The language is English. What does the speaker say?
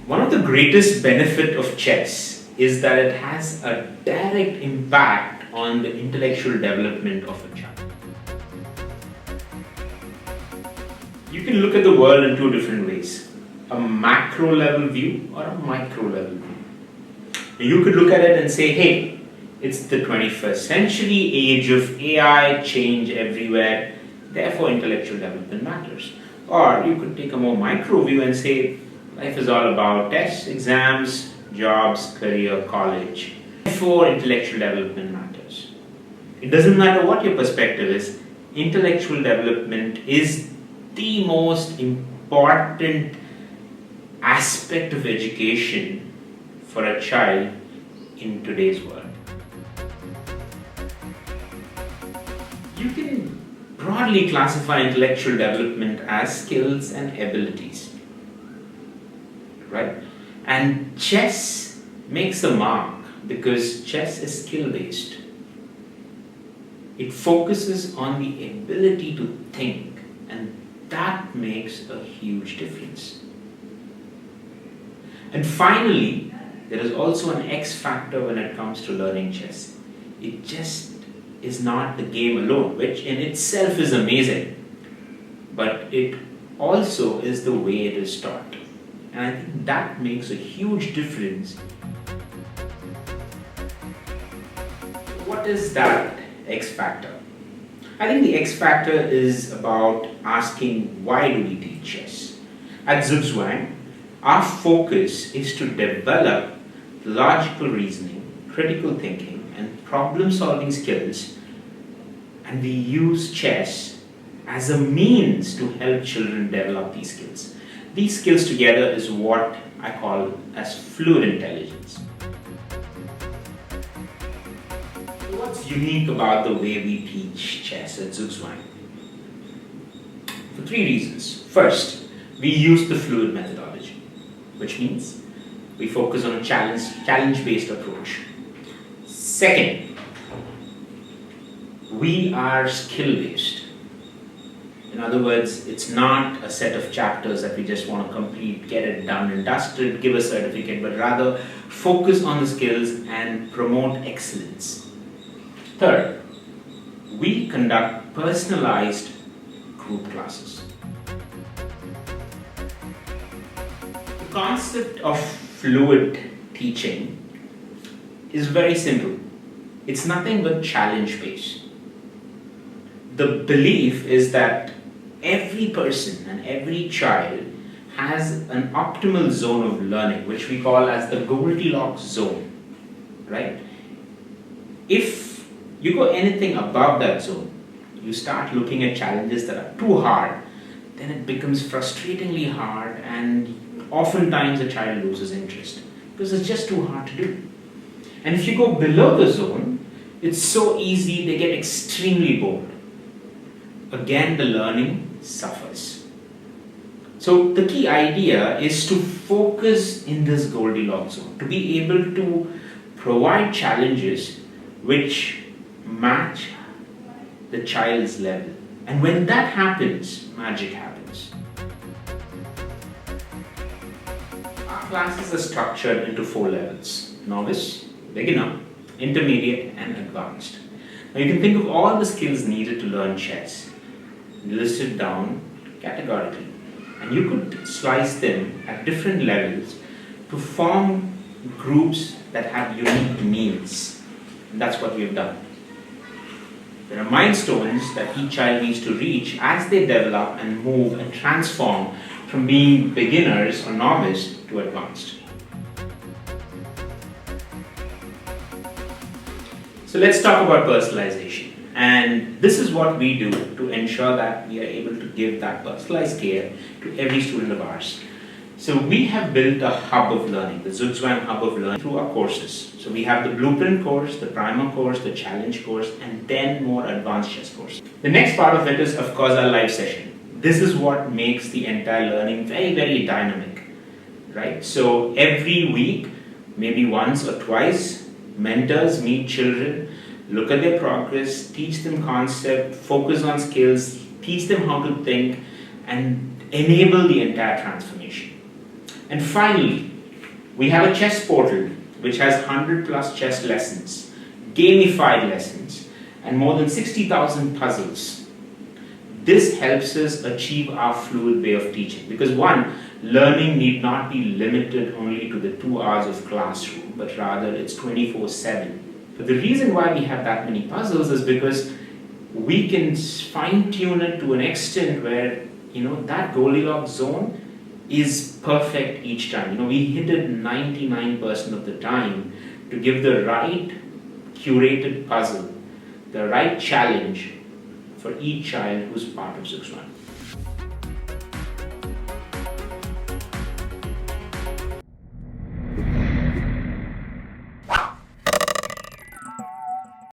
One of the greatest benefit of chess is that it has a direct impact on the intellectual development of a child. You can look at the world in two different ways, a macro level view or a micro level view. You could look at it and say, hey, it's the 21st century, age of AI, change everywhere, therefore intellectual development matters. Or you could take a more micro view and say, life is all about tests, exams, jobs, career, college. Therefore, intellectual development matters. It doesn't matter what your perspective is, intellectual development is the most important aspect of education for a child in today's world. You can broadly classify intellectual development as skills and abilities, right? And chess makes a mark because chess is skill-based. It focuses on the ability to think, and that makes a huge difference. And finally, there is also an X factor when it comes to learning chess. It just is not the game alone, which in itself is amazing, but it also is the way it is taught. And I think that makes a huge difference. What is that X factor? I think the X factor is about asking, why do we teach chess? At Zugzwang, our focus is to develop logical reasoning, critical thinking, and problem-solving skills, and we use chess as a means to help children develop these skills. These skills together is what I call as fluid intelligence. What's unique about the way we teach chess at Zugzwang? For three reasons. First, we use the fluid methodology, which means we focus on a challenge-based approach. Second, we are skill-based. In other words, it's not a set of chapters that we just want to complete, get it done and dusted, give a certificate, but rather focus on the skills and promote excellence. Third, we conduct personalized group classes. The concept of fluid teaching is very simple. It's nothing but challenge-based. The belief is that every person and every child has an optimal zone of learning, which we call as the Goldilocks zone, right? If you go anything above that zone, you start looking at challenges that are too hard, then it becomes frustratingly hard, and oftentimes a child loses interest because it's just too hard to do. And if you go below the zone, it's so easy, they get extremely bored. Again, the learning suffers. So the key idea is to focus in this Goldilocks zone, to be able to provide challenges which match the child's level. And when that happens, magic happens. Our classes are structured into 4 levels: novice, beginner, intermediate, and advanced. Now you can think of all the skills needed to learn chess listed down categorically, and you could slice them at different levels to form groups that have unique needs, and that's what we have done. There are milestones that each child needs to reach as they develop and move and transform from being beginners or novice to advanced. So let's talk about personalization. And this is what we do to ensure that we are able to give that personalized care to every student of ours. So we have built a hub of learning, the Zugzwang hub of learning, through our courses. So we have the blueprint course, the primer course, the challenge course, and then more advanced chess course. The next part of it is, of course, our live session. This is what makes the entire learning very, very dynamic, right? So every week, maybe once or twice, mentors meet children, look at their progress, teach them concept, focus on skills, teach them how to think, and enable the entire transformation. And finally, we have a chess portal which has 100 plus chess lessons, gamified lessons, and more than 60,000 puzzles. This helps us achieve our fluid way of teaching because one, learning need not be limited only to the 2 hours of classroom, but rather it's 24/7. But the reason why we have that many puzzles is because we can fine-tune it to an extent where that Goldilocks zone is perfect each time. We hit it 99% of the time to give the right curated puzzle, the right challenge for each child who's part of Zugzwang.